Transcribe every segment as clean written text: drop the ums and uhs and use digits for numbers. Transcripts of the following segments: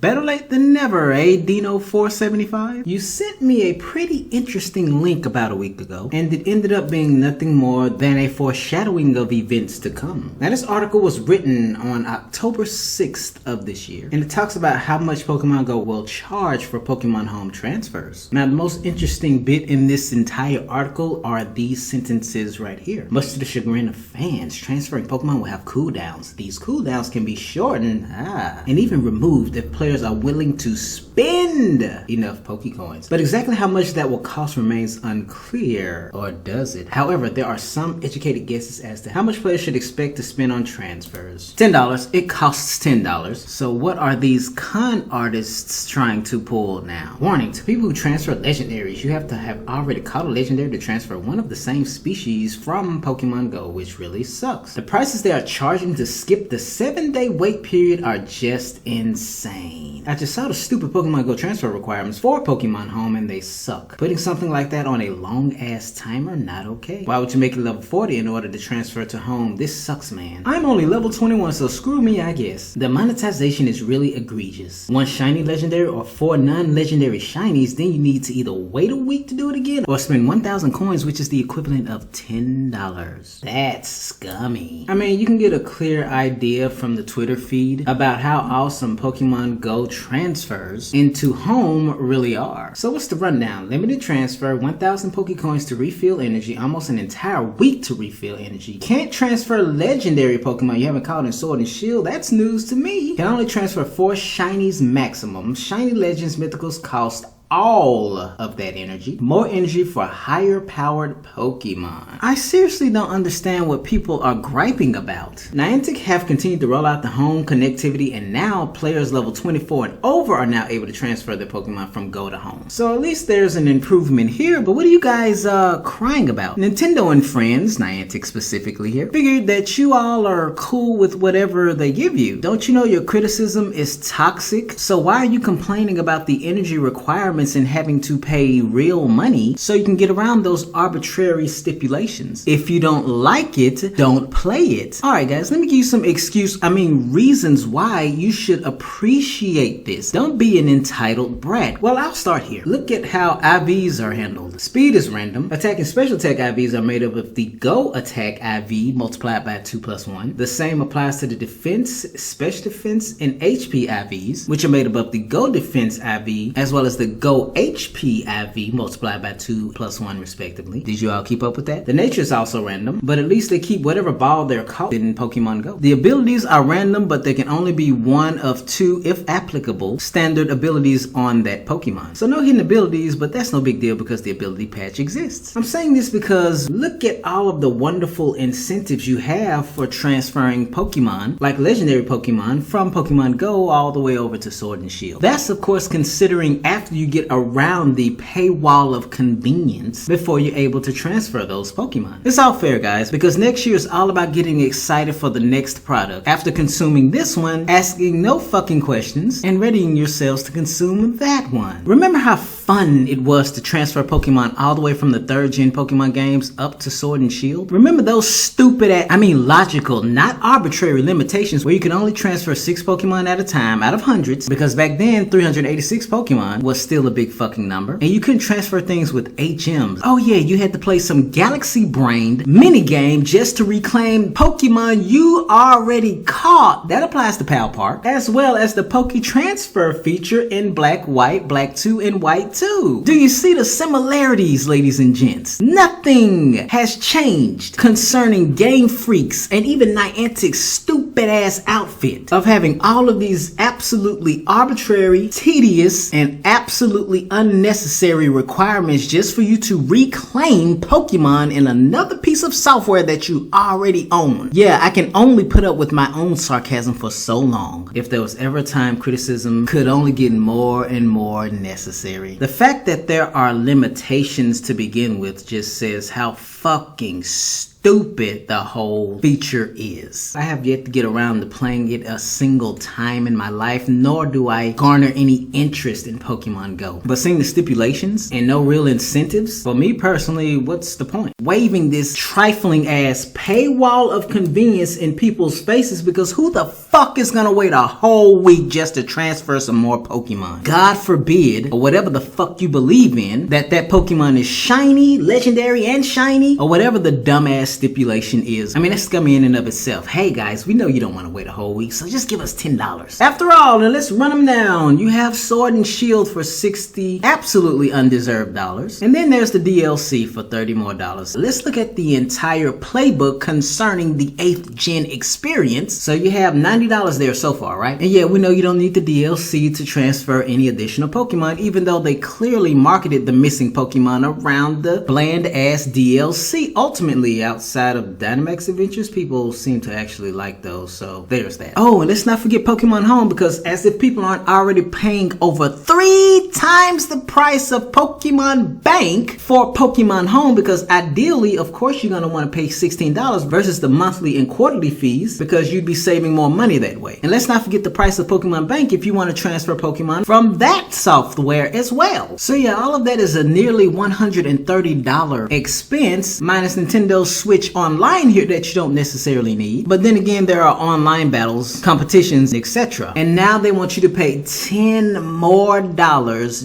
Better late than never, eh, Dino475? You sent me a pretty interesting link about a week ago, and it ended up being nothing more than a foreshadowing of events to come. Now, this article was written on October 6th of this year, and it talks about how much Pokemon Go will charge for Pokemon Home transfers. Now, the most interesting bit in this entire article are these sentences right here. Much to the chagrin of fans, transferring Pokemon will have cooldowns. These cooldowns can be shortened, and even removed if players are willing to spend enough Pokecoins. But exactly how much that will cost remains unclear, or does it? However, there are some educated guesses as to how much players should expect to spend on transfers. $10. It costs $10. So what are these con artists trying to pull now? Warning, to people who transfer legendaries, you have to have already caught a legendary to transfer one of the same species from Pokemon Go, which really sucks. The prices they are charging to skip the 7-day wait period are just insane. I just saw the stupid Pokemon Go transfer requirements for Pokemon Home and they suck. Putting something like that on a long ass timer, not okay. Why would you make it level 40 in order to transfer to Home? This sucks, man. I'm only level 21, so screw me, I guess. The monetization is really egregious. One shiny legendary or 4 non-legendary shinies, then you need to either wait a week to do it again or spend 1,000 coins, which is the equivalent of $10. That's scummy. I mean, you can get a clear idea from the Twitter feed about how awesome Pokemon Go transfers into Home really are. So what's the rundown? Limited transfer, 1,000 Pokecoins to refill energy, almost an entire week to refill energy. Can't transfer legendary Pokemon you haven't caught in Sword and Shield. That's news to me. Can only transfer 4 shinies maximum. Shiny Legends Mythicals cost all of that energy. More energy for higher powered Pokemon. I seriously don't understand what people are griping about. Niantic have continued to roll out the home connectivity, and now players level 24 and over are now able to transfer their Pokemon from Go to Home. So at least there's an improvement here, but what are you guys crying about? Nintendo and friends, Niantic specifically here, figured that you all are cool with whatever they give you. Don't you know your criticism is toxic? So why are you complaining about the energy requirements and having to pay real money so you can get around those arbitrary stipulations? If you don't like it, don't play it. Alright guys, let me give you some reasons why you should appreciate this. Don't be an entitled brat. Well, I'll start here. Look at how IVs are handled. Speed is random. Attack and special attack IVs are made up of the Go attack IV multiplied by 2 plus 1. The same applies to the defense, special defense, and HP IVs, which are made up of the Go defense IV as well as the Go HP IV multiplied by 2 plus 1 respectively. Did you all keep up with that? The nature is also random, but at least they keep whatever ball they're caught in Pokemon Go. The abilities are random, but they can only be one of 2, if applicable, standard abilities on that Pokemon. So no hidden abilities, but that's no big deal because the ability patch exists. I'm saying this because look at all of the wonderful incentives you have for transferring Pokemon, like legendary Pokemon, from Pokemon Go all the way over to Sword and Shield. That's of course considering after you get around the paywall of convenience before you're able to transfer those Pokemon. It's all fair, guys, because next year is all about getting excited for the next product. After consuming this one, asking no fucking questions, and readying yourselves to consume that one. Remember how fun it was to transfer Pokemon all the way from the 3rd gen Pokemon games up to Sword and Shield? Remember those stupid, logical, not arbitrary limitations where you could only transfer 6 Pokemon at a time out of hundreds, because back then 386 Pokemon was still a big fucking number, and you couldn't transfer things with HMs. Oh yeah, you had to play some galaxy brained mini game just to reclaim Pokemon you already caught. That applies to Pal Park, as well as the Poke Transfer feature in Black White, Black 2, and White 2. Do you see the similarities, ladies and gents? Nothing has changed concerning Game Freak's and even Niantic's stupid ass outfit of having all of these absolutely arbitrary, tedious, and absolutely unnecessary requirements just for you to reclaim Pokemon in another piece of software that you already own. Yeah, I can only put up with my own sarcasm for so long. If there was ever a time criticism could only get more and more necessary. The fact that there are limitations to begin with just says how fucking stupid stupid the whole feature is. I have yet to get around to playing it a single time in my life, nor do I garner any interest in Pokemon Go. But seeing the stipulations and no real incentives, for me personally, what's the point? Waiving this trifling ass paywall of convenience in people's faces, because who the fuck is gonna wait a whole week just to transfer some more Pokemon? God forbid, or whatever the fuck you believe in, that Pokemon is shiny, legendary, and shiny, or whatever the dumbass stipulation is. I mean, that's scummy in and of itself. Hey guys, we know you don't want to wait a whole week, so just give us $10. After all, now let's run them down. You have Sword and Shield for $60 absolutely undeserved dollars, and then there's the DLC for $30 more. Let's look at the entire playbook concerning the 8th gen experience. So you have $90 there so far, right? And yeah, we know you don't need the DLC to transfer any additional Pokemon, even though they clearly marketed the missing Pokemon around the bland ass DLC. Ultimately, outside of Dynamax Adventures, people seem to actually like those, so there's that. Oh, and let's not forget Pokemon Home, because as if people aren't already paying over 3 times the price of Pokemon Bank for Pokemon Home, because ideally, of course, you're gonna want to pay $16 versus the monthly and quarterly fees, because you'd be saving more money that way. And let's not forget the price of Pokemon Bank if you want to transfer Pokemon from that software as well. So yeah, all of that is a nearly $130 expense, minus Nintendo's Switch Online here that you don't necessarily need. But then again, there are online battles, competitions, etc. And now they want you to pay $10 more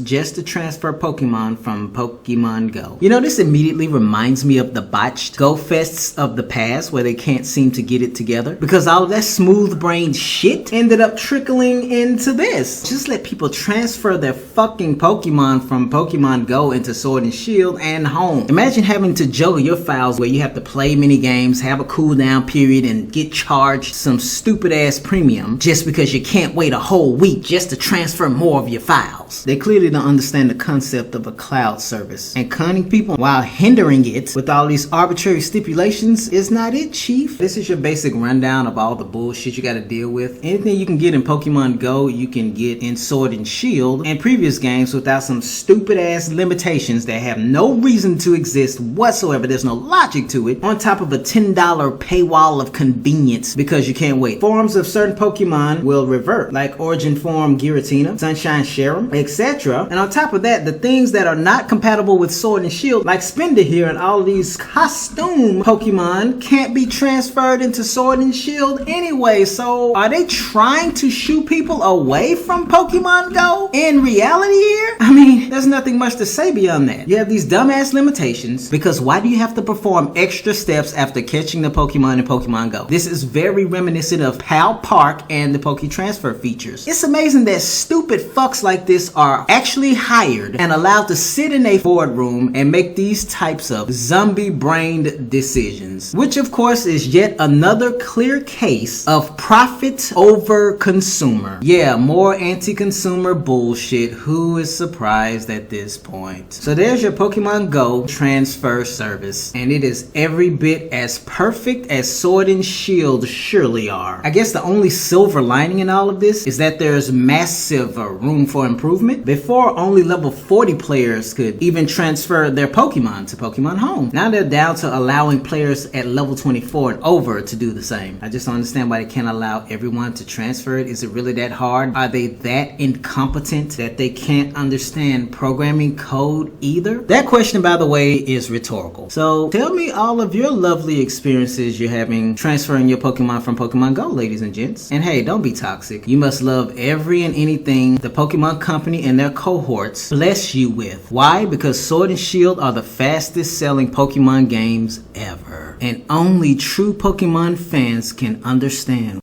just to transfer Pokemon from Pokemon Go. You know, this immediately reminds me of the botched Go Fests of the past, where they can't seem to get it together, because all of that smooth-brained shit ended up trickling into this. Just let people transfer their fucking Pokemon from Pokemon Go into Sword and Shield and Home. Imagine having to juggle your files where you have to play mini games, have a cooldown period, and get charged some stupid ass premium just because you can't wait a whole week just to transfer more of your files. They clearly don't understand the concept of a cloud service, and conning people while hindering it with all these arbitrary stipulations is not it, chief. This is your basic rundown of all the bullshit you gotta deal with. Anything you can get in Pokemon Go, you can get in Sword and Shield and previous games without some stupid ass limitations that have no reason to exist whatsoever. There's no logic to it, on top of a $10 paywall of convenience because you can't wait. Forms of certain Pokemon will revert, like Origin Form Giratina, Sunshine Sharon, etc. And on top of that, the things that are not compatible with Sword and Shield, like Spender here and all these costume Pokemon, can't be transferred into Sword and Shield anyway. So are they trying to shoo people away from Pokemon Go in reality here? I mean, there's nothing much to say beyond that. You have these dumbass limitations, because why do you have to perform extra steps after catching the Pokemon in Pokemon Go? This is very reminiscent of PAL Park and the Poke Transfer features. It's amazing that stupid fucks like this are actually hired and allowed to sit in a boardroom and make these types of zombie-brained decisions, which of course is yet another clear case of profit over consumer. Yeah, more anti-consumer bullshit. Who is surprised at this point? So there's your Pokemon Go transfer service, and it is every bit as perfect as Sword and Shield surely are. I guess the only silver lining in all of this is that there's massive room for improvement. Before, only level 40 players could even transfer their Pokemon to Pokemon Home. Now they're down to allowing players at level 24 and over to do the same. I just don't understand why they can't allow everyone to transfer it. Is it really that hard? Are they that incompetent that they can't understand programming code either? That question, by the way, is rhetorical. So tell me all of your lovely experiences you're having transferring your Pokemon from Pokemon Go, ladies and gents. And hey, don't be toxic. You must love every and anything the Pokemon Company and their cohorts bless you with. Why? Because Sword and Shield are the fastest selling Pokemon games ever. And only true Pokemon fans can understand